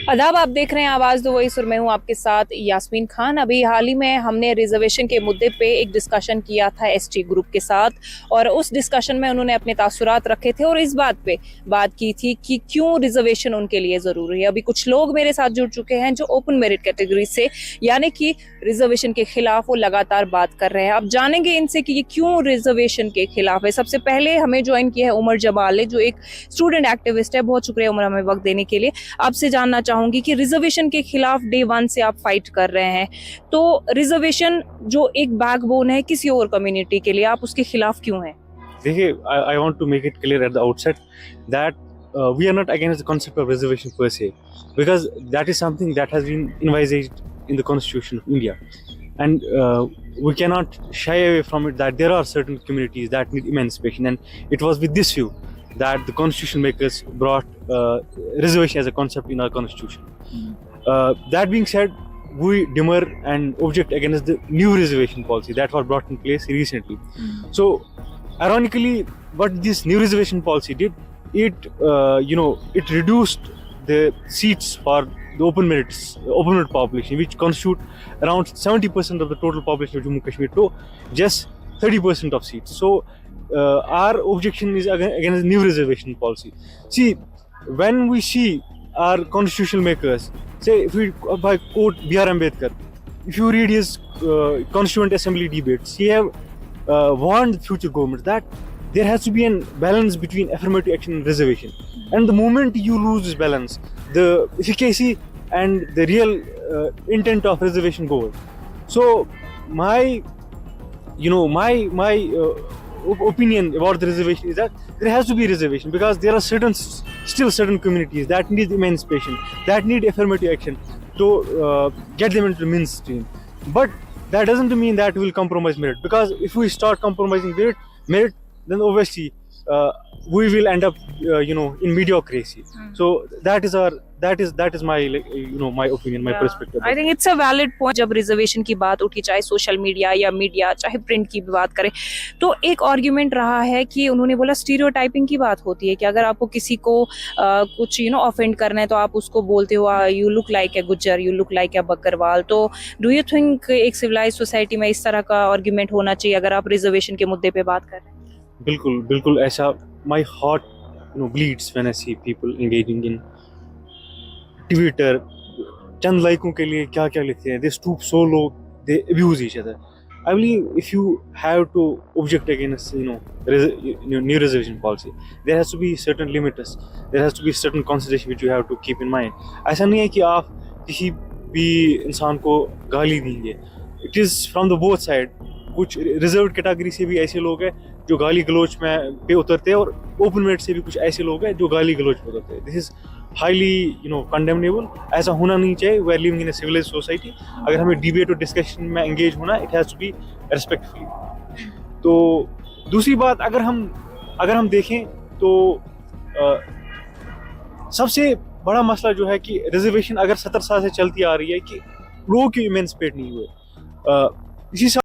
आदाब, आप देख रहे हैं आवाज दो वही सुर में हूँ आपके साथ यास्मीन खान। अभी हाल ही में हमने रिजर्वेशन के मुद्दे पे एक डिस्कशन किया था एसटी ग्रुप के साथ, और उस डिस्कशन में उन्होंने अपने तासुरात रखे थे और इस बात पे बात की थी कि क्यों रिजर्वेशन उनके लिए जरूरी है। अभी कुछ लोग मेरे साथ जुड़ चुके हैं जो ओपन मेरिट कैटेगरी से यानी कि रिजर्वेशन के खिलाफ वो लगातार बात कर रहे हैं। अब जानेंगे इनसे कि ये क्यों रिजर्वेशन के खिलाफ है। सबसे पहले हमें ज्वाइन किया है उमर जमाल ने, जो एक स्टूडेंट एक्टिविस्ट है। बहुत शुक्रिया उमर हमें वक्त देने के लिए। आपसे जानना चाहूंगी कि रिजर्वेशन के खिलाफ डे वन से आप फाइट कर रहे हैं, तो रिजर्वेशन जो एक बैकबोन है किसी और कम्युनिटी के लिए, आप उसके खिलाफ क्यों हैं? देखिए, I want to make it clear at the outset that we are not against the concept of reservation per se, because that is something that has been envisaged in the Constitution of India, and we cannot shy away from it that there are certain communities that need emancipation, and it was with this view that the constitution makers brought reservation as a concept in our constitution. That being said, we demur and object against the new reservation policy that was brought in place recently. So ironically, what this new reservation policy did, it reduced the seats for the open merit population, which constitute around 70% of the total population of Jammu Kashmir, to just 30% of seats. So our objection is against the new reservation policy. See, when we see our constitutional makers, say if we by quote B.R. Ambedkar, if you read his Constituent Assembly debates, he have warned future governments that there has to be a balance between affirmative action and reservation. And the moment you lose this balance, the efficacy and the real intent of reservation goes. So my opinion about the reservation is that there has to be reservation, because there are still certain communities that need emancipation, that need affirmative action to get them into the mainstream. But that doesn't mean that we will compromise merit, because if we start compromising merit, then obviously we will end up in mediocrity. So that is my my opinion, my perspective. I think it's a valid point. जब reservation की बात उठी, चाहे social media या media, चाहे print की भी बात करें, तो एक आर्ग्यूमेंट रहा है कि उन्होंने बोला स्टीरियोटाइपिंग की बात होती है कि अगर आपको किसी को कुछ ऑफेंड करना है तो आप उसको बोलते हो you look like a Gujjar, you look like a Bakarwal. तो डू यू थिंक एक सिविलाइज सोसाइटी में इस तरह का आर्ग्यूमेंट होना चाहिए अगर आप रिजर्वेशन के मुद्दे पे बात कर रहे हैं? बिल्कुल ऐसा। my heart bleeds when I see people engaging in Twitter, चंद लाइकों के लिए क्या क्या लिखते हैं, they stoop so low, they abuse each other. I believe if you have to object against new reservation policy, there has to be certain limits, there has to be certain consideration which you have to keep in mind. ऐसा नहीं है कि आप किसी भी इंसान को गाली देंगे. It is from the both side. कुछ रिजर्व कैटेगरी से भी ऐसे लोग हैं जो गाली गलोच में पे उतरते हैं, और ओपन मेरिट से भी कुछ ऐसे लोग हैं जो गाली गलोच पे उतरते हैं. This is highly condemnable. ऐसा होना नहीं चाहिए. We are living in a civilise society. अगर हमें डिबेट और डिस्कशन में एंगेज होना, it has to be respectfully. तो दूसरी बात, अगर हम देखें तो सबसे बड़ा मसला जो है कि रिजर्वेशन अगर 70 साल से चलती आ रही है कि लोग क्यों इमेंसिपेट नहीं हुए. इसी